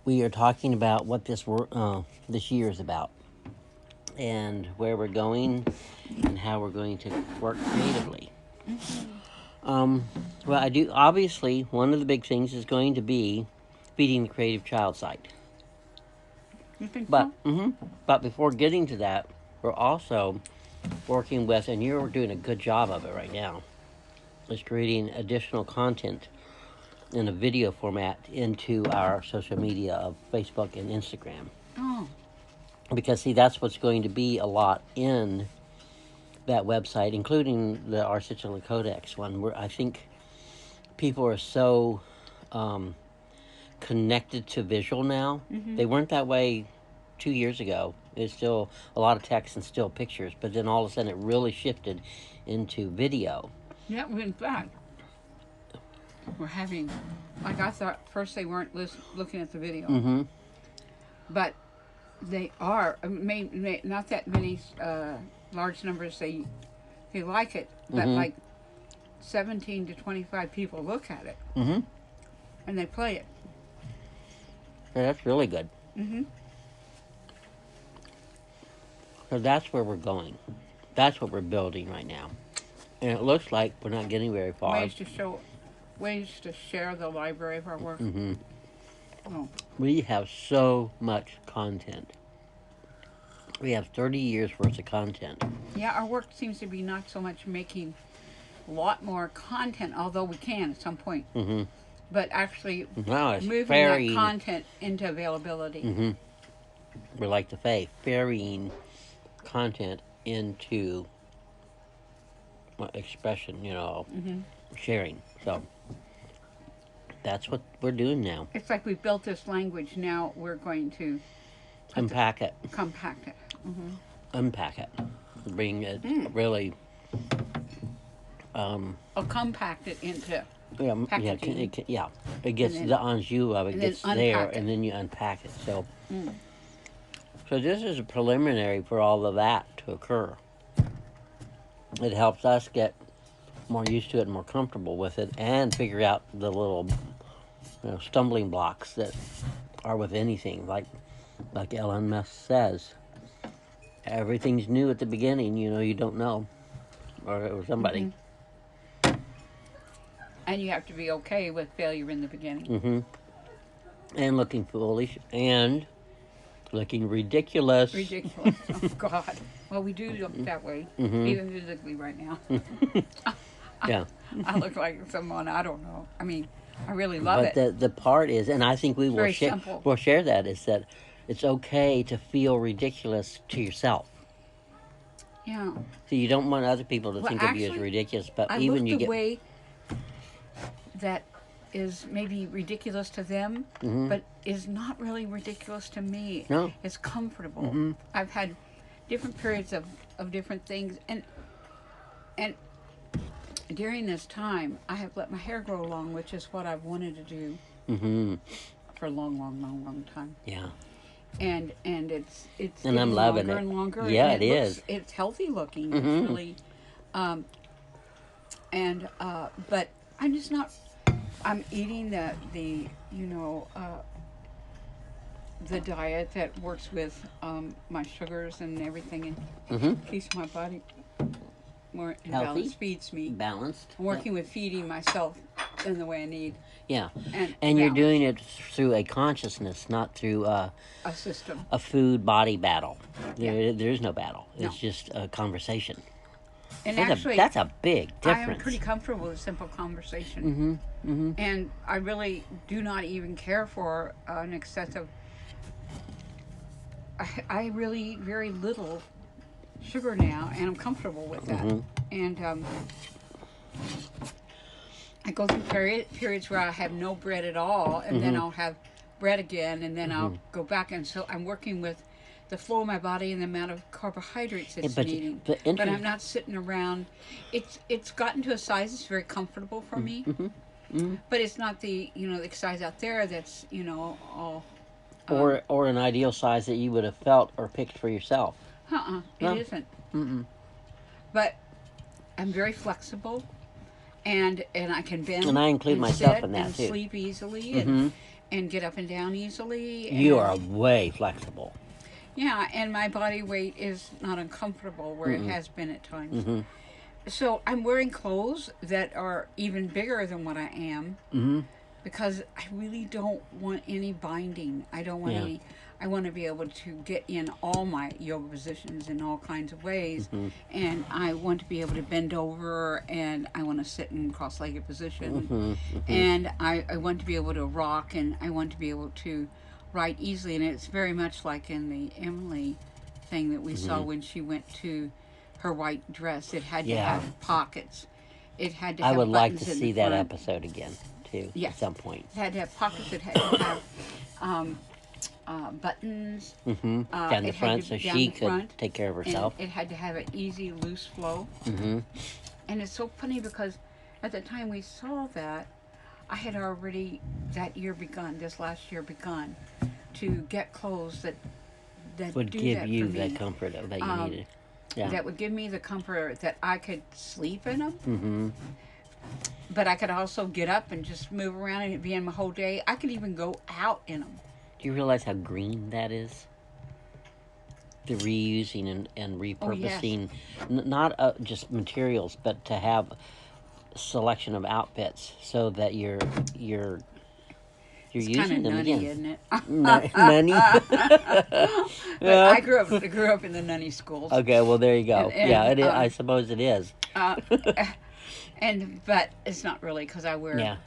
we are talking about what this year is about, and where we're going, and how we're going to work creatively. Um, well, I do. Obviously, one of the big things is going to be feeding the creative child site. You think But so? but before getting to that, we're also working with, and you're doing a good job of it right now, is creating additional content in a video format into our social media of Facebook and Instagram. Oh, Because see, that's what's going to be a lot in that website, including the Arcitula Codex one, where I think people are so connected to visual now. They weren't that way 2 years ago. It's still a lot of text and still pictures, but then all of a sudden it really shifted into video. yeah. In fact, we're having. Like I thought first they weren't looking at the video, Mm-hmm. but they are. Not that many large numbers. They like it, but Mm-hmm. like 17 to 25 people look at it Mm-hmm. and they play it. Yeah, that's really good. Mm-hmm. So that's where we're going. That's what we're building right now. And it looks like we're not getting very far. Ways to share the library of our work. Mm-hmm. Oh, We have so much content. We have 30 years worth of content. yeah. Our work seems to be not so much making a lot more content, although we can at some point, Mm-hmm. but actually Now it's moving ferrying. that content into availability. Mm-hmm. We're like the Fae, ferrying content into expression, sharing. So that's what we're doing now. It's like we've built this language. Now we're going to Unpack it, compact it. unpack it, bring it really. Or compact it into Yeah, packaging. It gets And then- the enjeu of it and then gets there, unpack it. and then you unpack it. So this is a preliminary for all of that to occur. It helps us get more used to it and more comfortable with it, and figure out the little stumbling blocks that are with anything. Like Elon Musk says, everything's new at the beginning. You don't know, or somebody. And you have to be okay with failure in the beginning. Mm-hmm. And looking foolish and looking ridiculous. Ridiculous. Oh, God. Well, we do look that way, even physically right now. Yeah. I look like someone, I don't know. I mean, I really love But it. the part is, and I think we will very share. simple. We'll share that is that it's okay to feel ridiculous to yourself. Yeah. So you don't want other people to Well, think of you as actually, ridiculous, but I even look you the get. way that is maybe ridiculous to them, but is not really ridiculous to me. No. It's comfortable. I've had different periods of different things, and during this time, I have let my hair grow long, which is what I've wanted to do Mm-hmm. for a long time. Yeah. And it's And I'm getting loving longer it. and longer. Yeah, and it looks, is. It's healthy looking. Mhm. It's really, but I'm just not. I'm eating the diet that works with my sugars and everything, and Mm-hmm. keeps my body more in Healthy. balance. Feeds me. Balanced. I'm working with feeding myself in the way I need. Yeah. And And you're balance. doing it through a consciousness, not through A system. a food body battle. Yeah. There is no battle. No. It's just a conversation. And That's actually, that's a big I difference. am pretty comfortable with simple conversation. Mm-hmm. Mm-hmm. And I really do not even care for an excessive. I really eat very little sugar now, and I'm comfortable with that. And I go through periods where I have no bread at all, and then I'll have bread again, and then I'll go back. And so I'm working with the flow of my body and the amount of carbohydrates it's but- needing. but But inter- I'm not sitting around. It's gotten to a size that's very comfortable for me. But it's not the size out there that's all. Or an ideal size that you would have felt or picked for yourself. It No. isn't. Mm-mm. But I'm very flexible, and I can bend And I include and myself sit in that, and too. sleep easily, Mhm. and get up and down easily. You and, are way flexible. Yeah, and my body weight is not uncomfortable where it has been at times. Mm-hmm. So I'm wearing clothes that are even bigger than what I am Mm-hmm. because I really don't want any binding. I don't want Yeah. any. I want to be able to get in all my yoga positions in all kinds of ways, and I want to be able to bend over, and I want to sit in cross-legged position, and I want to be able to rock, and I want to be able to write easily. And it's very much like in the Emily thing that we saw when she went to her white dress. It had to Yeah. have pockets. It had to I have would like to buttons in see the that front. episode again, too, Yeah. at some point. It had to have pockets. It had to have buttons. Mm-hmm. Down the it had front to so be down she the could front, take care of and herself. it had to have an easy, loose flow. Mm-hmm. And it's so funny because at the time we saw that, I had already this last year begun, to get clothes that Would do give that you for the me, comfort that you needed. Yeah. that would give me the comfort that I could sleep in them, Mm-hmm. but I could also get up and just move around and be in my whole day. I could even go out in them. Do you realize how green that is? The reusing and Oh, yes. repurposing, not just materials, but to have a selection of outfits so that you're It's kind using of them nutty, again. isn't it? Nunny. But Yeah. I grew up in the nunny schools. Okay, well there you go. And- Yeah, it is, I suppose it is. But it's not really because I wear. Yeah,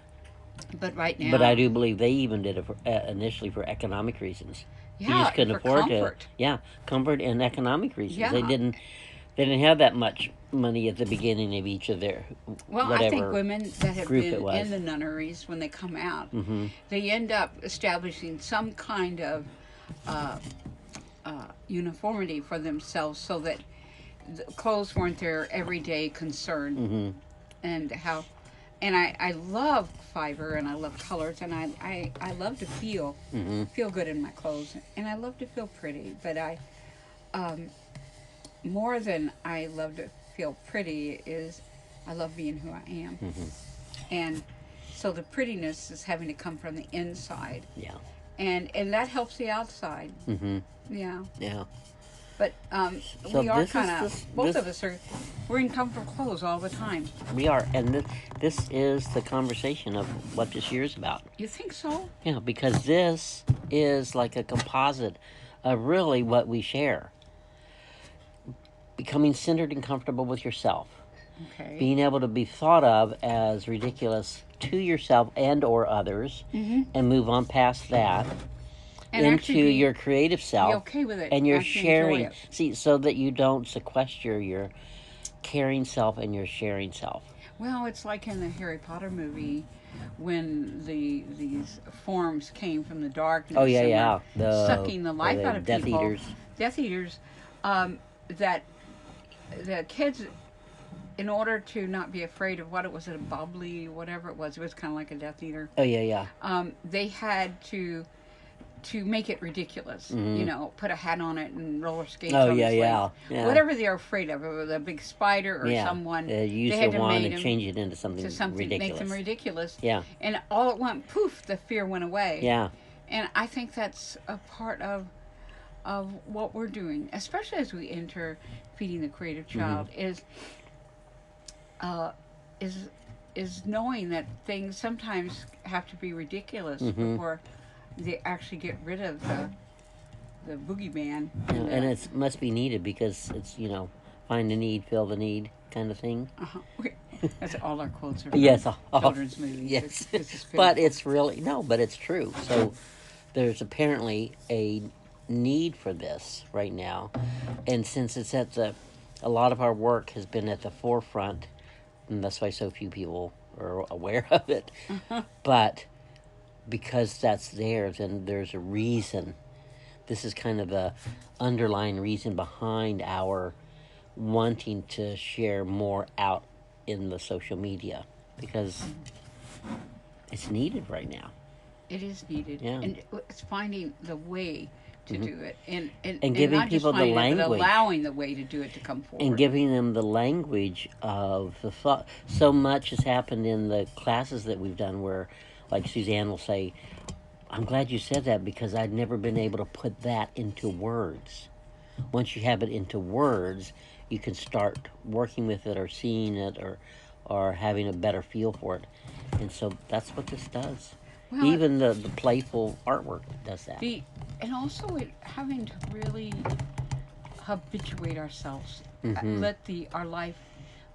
But right now. but I do believe they even did it for, initially for economic reasons. You Yeah, just couldn't for afford comfort. to. Yeah, comfort and economic reasons. Yeah. They didn't have that much money at the beginning of each of their Well, whatever I think women that have group it been was. in the nunneries, when they come out, Mm-hmm. they end up establishing some kind of uniformity for themselves, so that the clothes weren't their everyday concern. Mm-hmm. And I love fiber, and I love colors, and I love to feel good in my clothes, and I love to feel pretty. But more than I love to feel pretty is I love being who I am. And so the prettiness is having to come from the inside, Yeah. and that helps the outside. Mm-hmm. Yeah. Yeah. But So we are this is kind this- of, both this- of us we're in comfortable clothes all the time. We are, and this is the conversation of what this year is about. You think so? Yeah, because this is like a composite of really what we share. Becoming centered and comfortable with yourself. Okay. Being able to be thought of as ridiculous to yourself and or others, and move on past that And into actually be- your creative self. Be okay with it. And you're actually enjoy sharing. it. See, so that you don't sequester your caring self and your sharing self. Well, it's like in the Harry Potter movie when these forms came from the darkness. Oh yeah, and yeah. were sucking the life out of Death people. Eaters. Death Eaters. That the kids, in order to not be afraid of what was, a bubbly, whatever it was kind of like a Death Eater. Oh yeah, yeah. They had to make it ridiculous, put a hat on it and roller skates. Oh, on yeah, its legs. yeah, yeah. Whatever they're afraid of, whether a big spider or Yeah. someone, Use they had the to wand make and them change it into something, to something ridiculous. make them ridiculous. Yeah. And all at once, poof, the fear went away. Yeah. And I think that's a part of what we're doing, especially as we enter feeding the creative child, is knowing that things sometimes have to be ridiculous before they actually get rid of the boogeyman. Yeah, and it must be needed because it's, find the need, fill the need kind of thing. That's all our quotes are from Yes. children's movies. Yes. It's But pitiful. it's really, no, but it's true. So there's apparently a need for this right now. And since it's a lot of our work has been at the forefront, and that's why so few people are aware of it. But because that's there, then there's a reason. This is kind of the underlying reason behind our wanting to share more out in the social media, because it's needed right now. It is needed. Yeah. And it's finding the way to do it. And giving not just people the finding it, but language. allowing the way to do it to come forward. And giving them the language of the thought. So much has happened in the classes that we've done where, like Suzanne will say, I'm glad you said that because I'd never been able to put that into words. Once you have it into words, you can start working with it or seeing it or having a better feel for it. And so that's what this does. Well, Even the playful artwork does that. And also it having to really habituate ourselves. Mhm.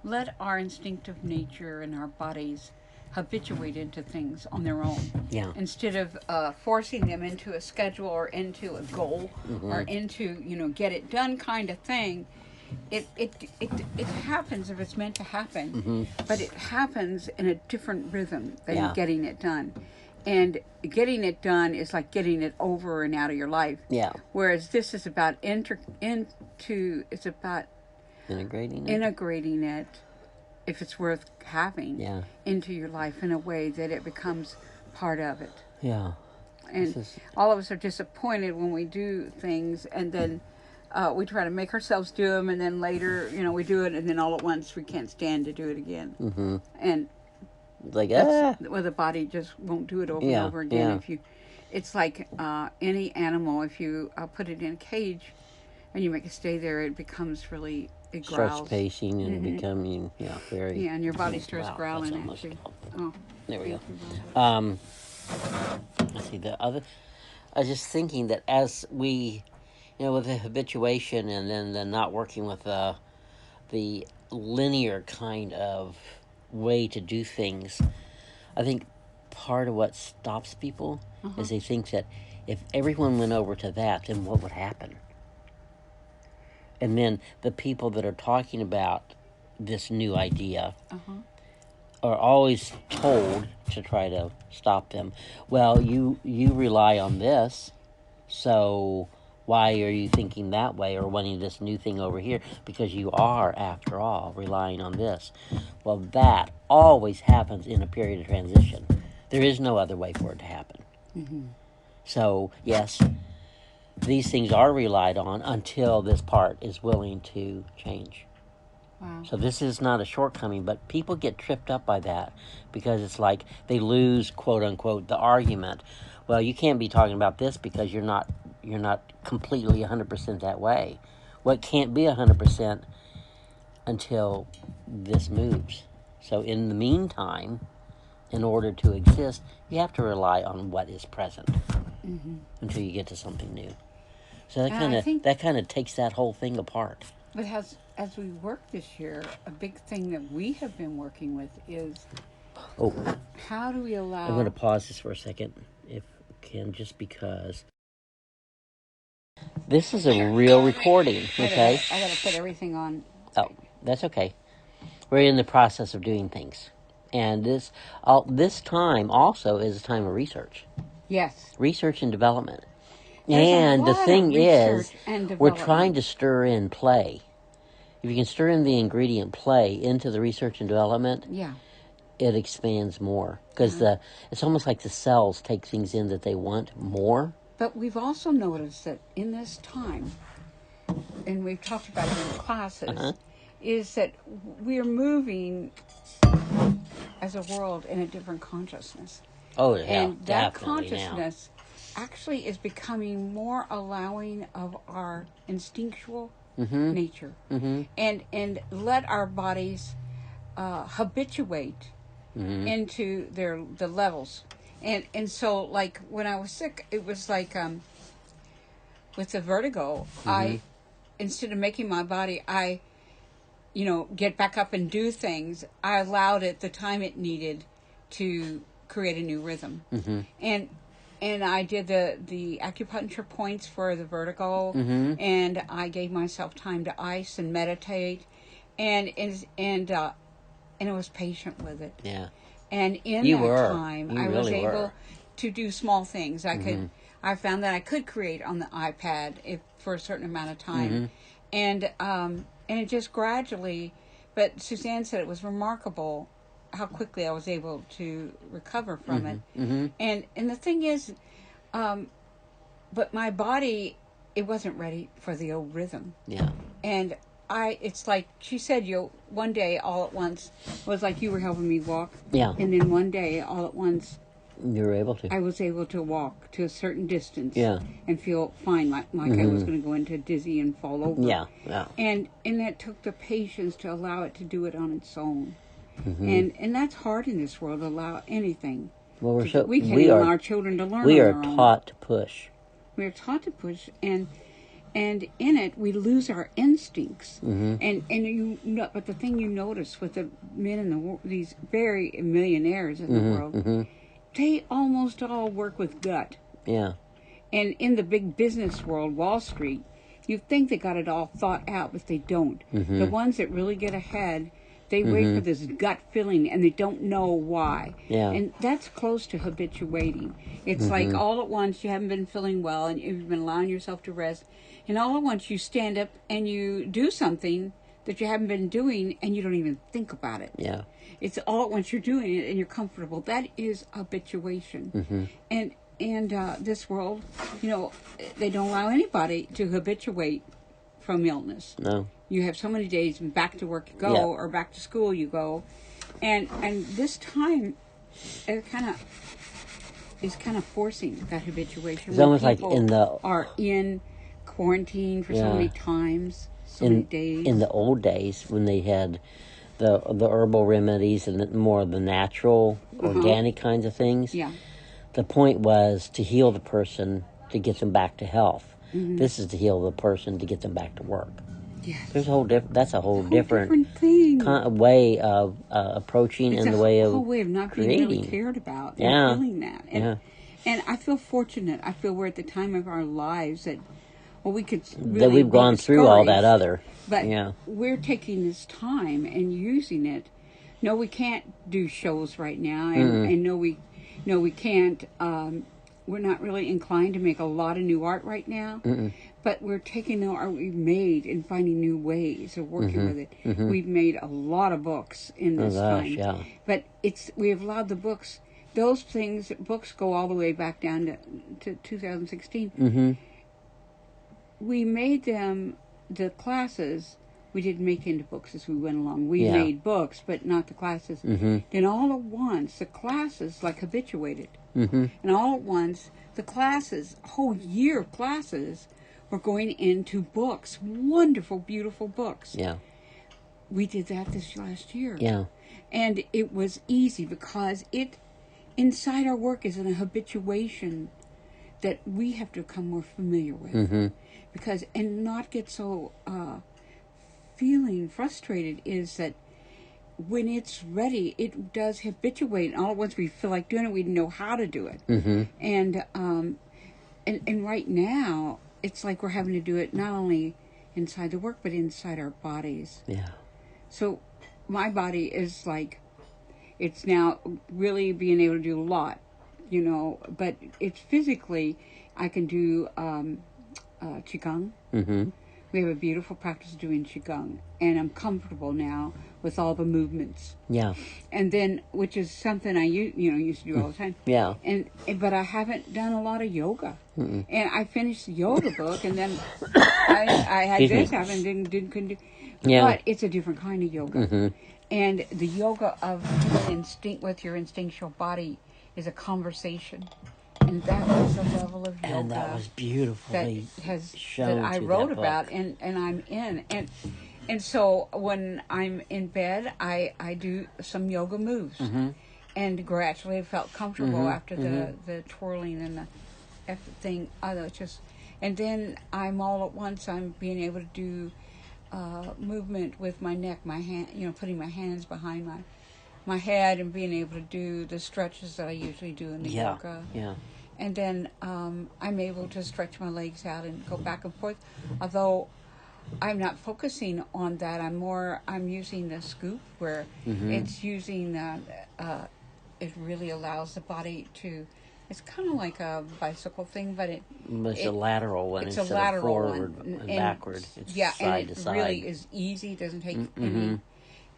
Let our instinctive nature and our bodies habituate into things on their own. Yeah. Instead of forcing them into a schedule or into a goal or into, get it done kind of thing. It happens if it's meant to happen, but it happens in a different rhythm than Yeah. getting it done. And getting it done is like getting it over and out of your life. Yeah. Whereas this is about it's about Integrating it. integrating it, if it's worth having, Yeah. into your life in a way that it becomes part of it. Yeah. And This is- all of us are disappointed when we do things, and then we try to make ourselves do them, and then later, we do it, and then all at once we can't stand to do it again. Mhm. And Like well, the body just won't do it over Yeah, and over again. yeah. It's like any animal. If you put it in a cage and you make it stay there, it becomes it starts growls. pacing and becoming very. Yeah, and your body starts Wow, growling that's at almost you. gone. Oh, There we go. thank you, Robert. Let's see the other. I was just thinking that as we, with the habituation and then the not working with the linear kind of way to do things, I think part of what stops people is they think that if everyone went over to that, then what would happen? And then the people that are talking about this new idea are always told to try to stop them. Well, you rely on this, so why are you thinking that way or wanting this new thing over here? Because you are, after all, relying on this. Well, that always happens in a period of transition. There is no other way for it to happen. So, yes, these things are relied on until this part is willing to change. Wow. So this is not a shortcoming, but people get tripped up by that because it's like they lose, quote unquote, the argument. Well, you can't be talking about this because you're not completely 100% that way. Well, it can't be 100% until this moves. So in the meantime, in order to exist, you have to rely on what is present until you get to something new. So that kind of takes that whole thing apart. But as we work this year, a big thing that we have been working with is Oh, how do we allow... I'm going to pause this for a second, if I can, just because this is a real recording, okay? I gotta put everything on. Oh, that's okay. We're in the process of doing things. And this time also is a time of research. Yes. Research and development. There's And a the lot of thing is, research and we're development. trying to stir in play. If you can stir in the ingredient play into the research and development, Yeah. it expands more. Because it's almost like the cells take things in that they want more. But we've also noticed that in this time, and we've talked about it in the classes, is that we're moving as a world in a different consciousness. Oh, yeah, And that definitely consciousness actually is becoming more allowing of our instinctual nature. And let our bodies habituate into the levels. And so, like, when I was sick, it was like with the vertigo, I, instead of making my body, get back up and do things, I allowed it the time it needed to create a new rhythm. And I did the acupuncture points for the vertigo, and I gave myself time to ice and meditate, and I was patient with it. Yeah. And in You that were. time, You I was really able were. to do small things. I found that I could create on the iPad for a certain amount of time, and it just gradually. But Suzanne said it was remarkable how quickly I was able to recover from it. And the thing is, but my body, it wasn't ready for the old rhythm. Yeah. And it's like she said, one day all at once, it was like you were helping me walk. Yeah. And then one day all at once, You were able to. I was able to walk to a certain distance Yeah. and feel fine, like I was going to go into dizzy and fall over. Yeah, yeah. And that took the patience to allow it to do it on its own. And that's hard in this world, to allow anything. Well, We can't even allow our children to learn we on are their own. taught to push. We are taught to push, and in it we lose our instincts. And you know, but the thing you notice with the men in the these very millionaires in the world, they almost all work with gut. Yeah. And in the big business world, Wall Street, you think they got it all thought out, but they don't. The ones that really get ahead, they wait for this gut feeling, and they don't know why. Yeah. And that's close to habituating. It's like all at once you haven't been feeling well, and you've been allowing yourself to rest, and all at once you stand up and you do something that you haven't been doing, and you don't even think about it. Yeah. It's all at once you're doing it, and you're comfortable. That is habituation. And this world, you know, they don't allow anybody to habituate from illness. No. You have so many days, and back to work you go, Yeah. or back to school you go, and this time, it is kind of forcing that habituation. It's when almost like people in the are in quarantine for so Yeah. many times, so many days. in the old days when they had the herbal remedies and more of the natural, organic kinds of things. Yeah. The point was to heal the person to get them back to health. This is to heal the person to get them back to work. Yes. There's a whole that's a whole different thing. way of approaching It's and a the way of whole way of not being really creating. cared about Yeah. and feeling that. And I feel fortunate. I feel we're at the time of our lives that, well, we could really that we've be gone through all that discouraged, other. but Yeah. we're taking this time and using it. No, we can't do shows right now, and no, we can't. We're not really inclined to make a lot of new art right now. But we're taking the art we've made and finding new ways of working with it. We've made a lot of books in this time. Yeah. But we have allowed the books, books go all the way back down to 2016. We made them, the classes, we didn't make into books as we went along. We Yeah. made books, but not the classes. Then all at once, the classes habituated. And all at once, the classes, a whole year of classes, were going into books. Wonderful, beautiful books. Yeah. We did that this last year. Yeah. And it was easy because inside our work is an habituation that we have to become more familiar with. Because, and not get so feeling frustrated, is that when it's ready, it does habituate. And all at once we feel like doing it, we know how to do it. And right now, it's like we're having to do it not only inside the work, but inside our bodies. Yeah. So my body is like, it's now really being able to do a lot, you know, but it's physically, I can do Qigong. We have a beautiful practice doing Qigong, and I'm comfortable now with all the movements. Yeah. And then, which is something I used to do all the time. Yeah. But I haven't done a lot of yoga. And I finished the yoga book, and then I had Excuse this me. happen, couldn't do. Yeah. But it's a different kind of yoga. And the yoga of instinct with your instinctual body is a conversation. And that was the level of yoga And that was beautifully shown that I through wrote that about, book. and I'm in. And so when I'm in bed, I do some yoga moves. And gradually I felt comfortable after the twirling and the thing. It's just, and then I'm all at once, I'm being able to do movement with my neck, my hand, putting my hands behind my head and being able to do the stretches that I usually do in the yoga. Yeah. And then I'm able to stretch my legs out and go back and forth. Although I'm not focusing on that. I'm using the scoop where it's using, it really allows the body to, it's kind of like a bicycle thing, but It's a lateral one it's instead a lateral of forward one. and backward. It's yeah, side and to it side. really is easy. It doesn't take any,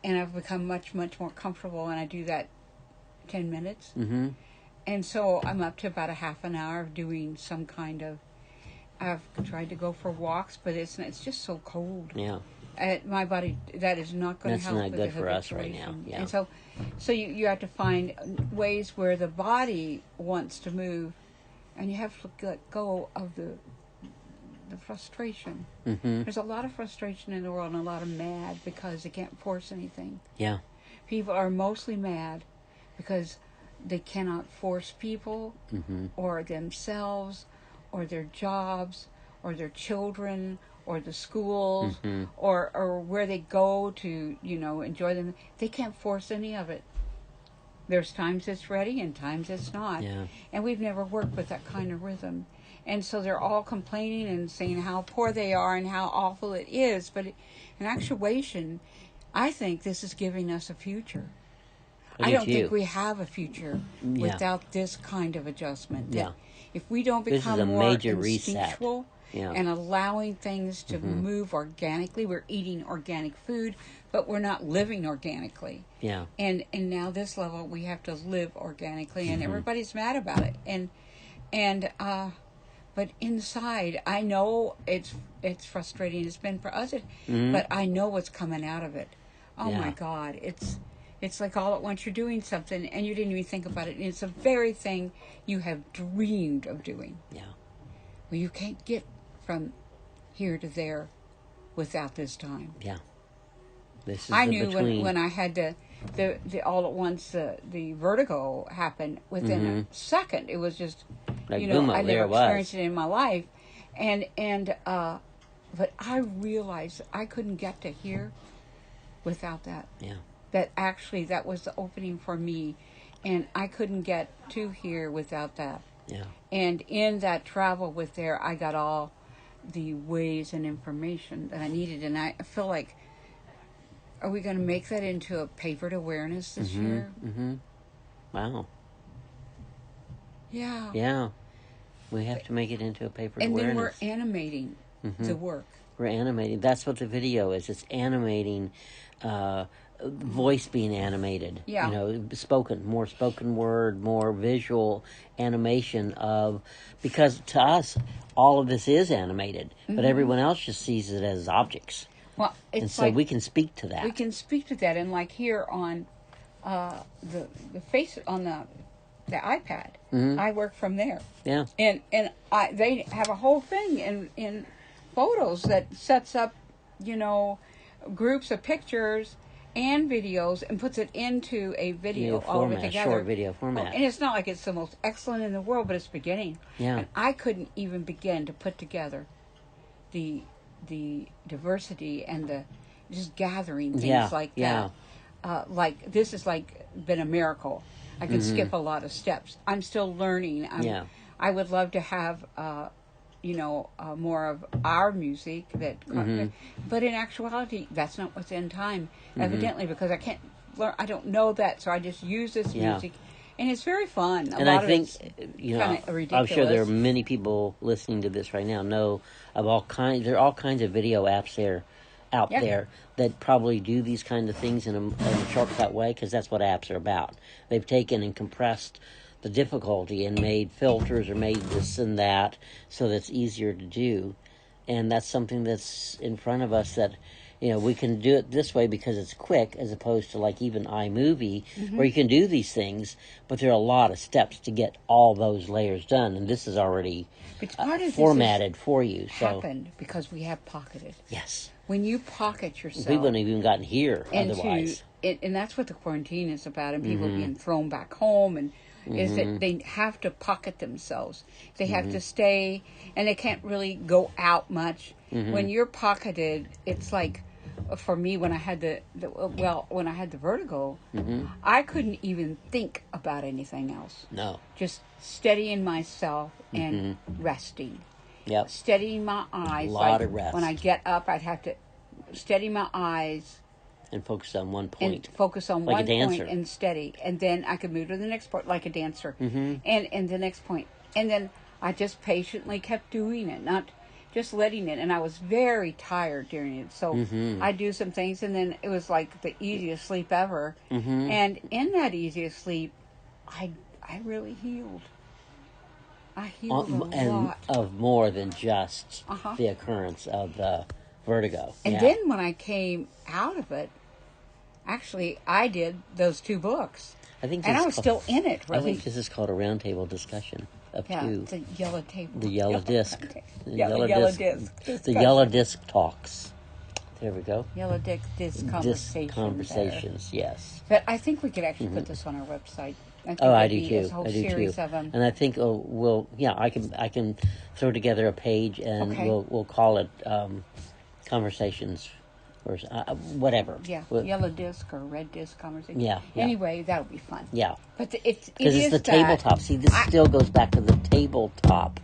and I've become much, much more comfortable, and I do that 10 minutes. And so I'm up to about a half an hour of doing some kind of, I've tried to go for walks, but it's just so cold. Yeah. My body, that is not going to That's help not with good the for us right now. habituation. Yeah. And so you have to find ways where the body wants to move, and you have to let go of the frustration. There's a lot of frustration in the world and a lot of mad because they can't force anything. Yeah. People are mostly mad because they cannot force people or themselves or their jobs or their children or the schools or where they go to, enjoy them. They can't force any of it. There's times it's ready and times it's not. Yeah. And we've never worked with that kind of rhythm. And so they're all complaining and saying how poor they are and how awful it is. But in actuation, I think this is giving us a future. I don't think we have a future without this kind of adjustment. Yeah. If we don't This is become a more major reset. instinctual Yeah. and allowing things to move organically, we're eating organic food, but we're not living organically. Yeah. And now this level, we have to live organically, and everybody's mad about it. But inside, I know it's frustrating. It's been for us, but I know what's coming out of it. Oh Yeah. my God, it's like all at once you're doing something and you didn't even think about it. And it's the very thing you have dreamed of doing. Yeah. Well, you can't get from here to there without this time. Yeah. This is I the knew between. when I had the all at once the vertigo happened within a second. It was just Like, I boom, there never it was. experienced it in my life, but I realized I couldn't get to here without that. Yeah. That actually that was the opening for me, and I couldn't get to here without that. Yeah. And in that travel with there, I got all the ways and information that I needed, and I feel like, are we going to make that into a papered awareness this year? Wow. Yeah. Yeah. We have to make it into a paper And then awareness. we're animating the work. We're animating. That's what the video is. It's animating, voice being animated. Yeah. More spoken word, more visual animation of, because to us, all of this is animated, but everyone else just sees it as objects. Well, it's And so like we can speak to that. we can speak to that, and like here on the face on the iPad, I work from there. Yeah. And they have a whole thing in photos that sets up, groups of pictures and videos and puts it into a video all format, together. short video format. And it's not like it's the most excellent in the world, but it's beginning. Yeah. And I couldn't even begin to put together the diversity and the just gathering things like that. Like this has been a miracle. I can skip a lot of steps. I'm still learning. I would love to have more of our music but in actuality that's not what's in time, evidently, because I can't learn. I don't know that, so I just use this music, and it's very fun. And I think, ridiculous. I'm sure there are many people listening to this right now know of all kinds. There are all kinds of video apps out there that probably do these kind of things in a shortcut way, because that's what apps are about. They've taken and compressed the difficulty and made filters or made this and that so that it's easier to do. And that's something that's in front of us that, we can do it this way because it's quick, as opposed to like even iMovie, where you can do these things, but there are a lot of steps to get all those layers done. And this is already formatted for you. So happened because we have pocketed. Yes. When you pocket yourself, we wouldn't have even gotten here otherwise. And that's what the quarantine is about, and people being thrown back home, and is that they have to pocket themselves. They have to stay, and they can't really go out much. When you're pocketed, it's like, for me, when I had when I had the vertigo, I couldn't even think about anything else. No. Just steadying myself and resting. Yep. Steadying my eyes. A lot of rest. When I get up, I'd have to steady my eyes and focus on one and point. focus on Like a one dancer. point and steady, and then I could move to the next point like a dancer, and the next point, and then I just patiently kept doing it, not just letting it. And I was very tired during it, so I do some things, and then it was like the easiest sleep ever. And in that easiest sleep, I really healed. I healed a and lot. of more than just Uh-huh. the occurrence of the vertigo. And Yeah. then when I came out of it, actually, I did those 2 books. I think And this I is was called- still in it, I really. think this is called a roundtable discussion of Yeah, two. the yellow table. The yellow disc. The Yeah, the yellow disc. The yellow disc talks. There we go. Yellow disc Disc conversation. conversations, yes. But I think we could actually put this on our website. I think Oh, I it'd do be too. A whole I do series too. of them. And I think I can throw together a page and Okay. we'll call it conversations or whatever. Yeah, Well, yellow disc or red disc conversation. Yeah, yeah. Anyway, that'll be fun. yeah. But it Because is it's the that tabletop. See, this still goes back to the tabletop.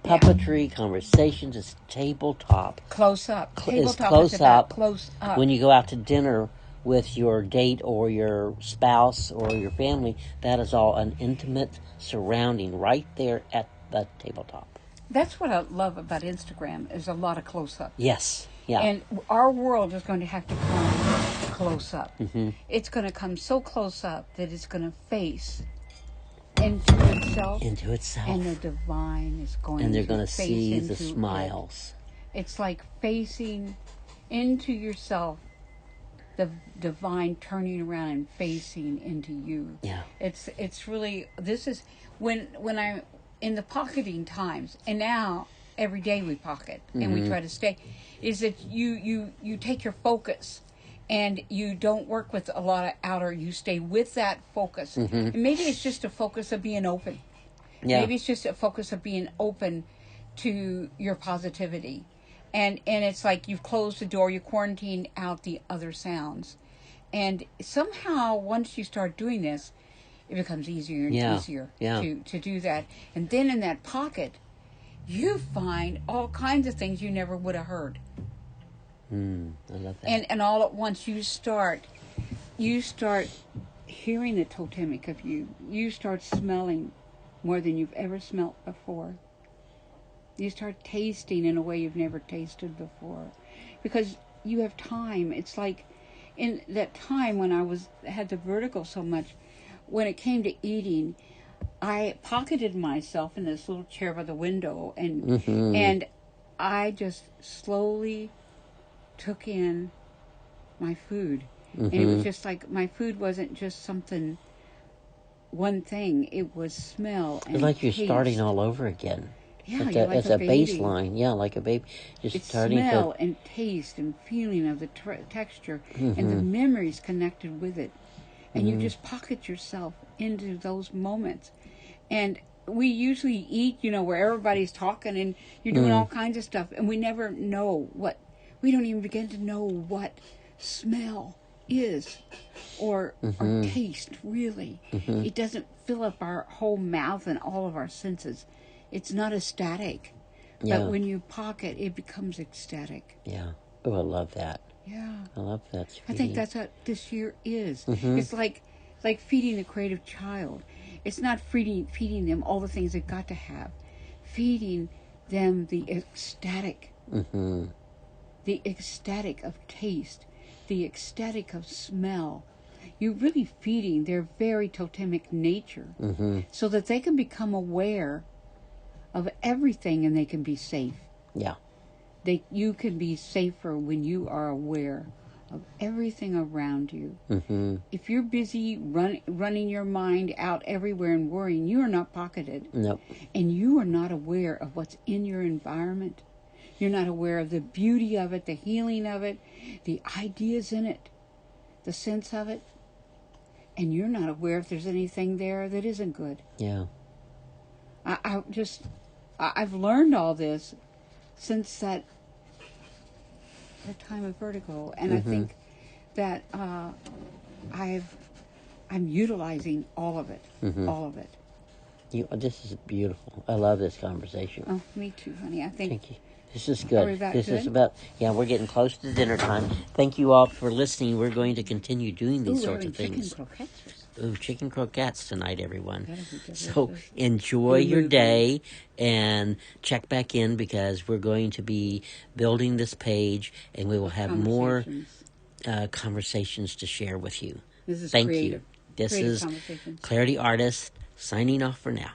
Yeah. Puppetry, conversations, is tabletop. Close up. Is Tabletop close is about up close up. When you go out to dinner with your date or your spouse or your family, that is all an intimate surrounding right there at the tabletop. That's what I love about Instagram is a lot of close up. Yes. Yeah. And our world is going to have to come close up. Mm-hmm. It's going to come so close up that it's going to face into itself. Into itself. And the divine is going And they're to going to face see into the smiles. It's like facing into yourself, the divine turning around and facing into you. Yeah. It's really, this is when I'm in the pocketing times, and now every day we pocket and we try to stay, is that you take your focus and you don't work with a lot of outer, you stay with that focus. And maybe it's just a focus of being open. Yeah. Maybe it's just a focus of being open to your positivity. And it's like you've closed the door, you quarantine out the other sounds. And somehow, once you start doing this, it becomes easier and easier to do that. And then in that pocket, you find all kinds of things you never would have heard. I love that. And all at once you start hearing the totemic of you. You start smelling more than you've ever smelt before. You start tasting in a way you've never tasted before. Because you have time. It's like in that time when I had the vertigo so much, when it came to eating, I pocketed myself in this little chair by the window and I just slowly took in my food. And it was just like my food wasn't just something, one thing. It was smell and It's like you're taste. starting all over again. Yeah, Like you're a, like it's a a baby. baseline. Yeah, like a baby. Just It's starting smell to. and taste and feeling of the texture and the memories connected with it. And you just pocket yourself into those moments. And we usually eat, where everybody's talking and you're doing all kinds of stuff. And we never know we don't even begin to know what smell is or taste, really. It doesn't fill up our whole mouth and all of our senses. It's not ecstatic. Yeah. But when you pocket, it becomes ecstatic. Yeah. Oh, I love that. Yeah. I love that. Sweetie. I think that's what this year is. It's like feeding a creative child. It's not feeding them all the things they've got to have. Feeding them the ecstatic. The ecstatic of taste. The ecstatic of smell. You're really feeding their very totemic nature so that they can become aware of everything and they can be safe. Yeah. You can be safer when you are aware of everything around you. If you're busy running your mind out everywhere and worrying, you are not pocketed. Nope. And you are not aware of what's in your environment. You're not aware of the beauty of it, the healing of it, the ideas in it, the sense of it. And you're not aware if there's anything there that isn't good. Yeah. I've learned all this since that time of vertigo, and I think that I'm utilizing all of it, all of it. This is beautiful. I love this conversation. Oh, me too, honey. I think. Thank you. This is Are good. we about This is good? about, we're getting close to dinner time. Thank you all for listening. We're going to continue doing these Ooh, sorts we're of having things. chicken croquettes. Ooh, chicken croquettes tonight, everyone. That'll be delicious. So enjoy your Ooh. day and check back in because we're going to be building this page and we will have more Conversations. conversations to share with you. This is Thank creative. you. This Creative is conversations. Clarity Artist signing off for now.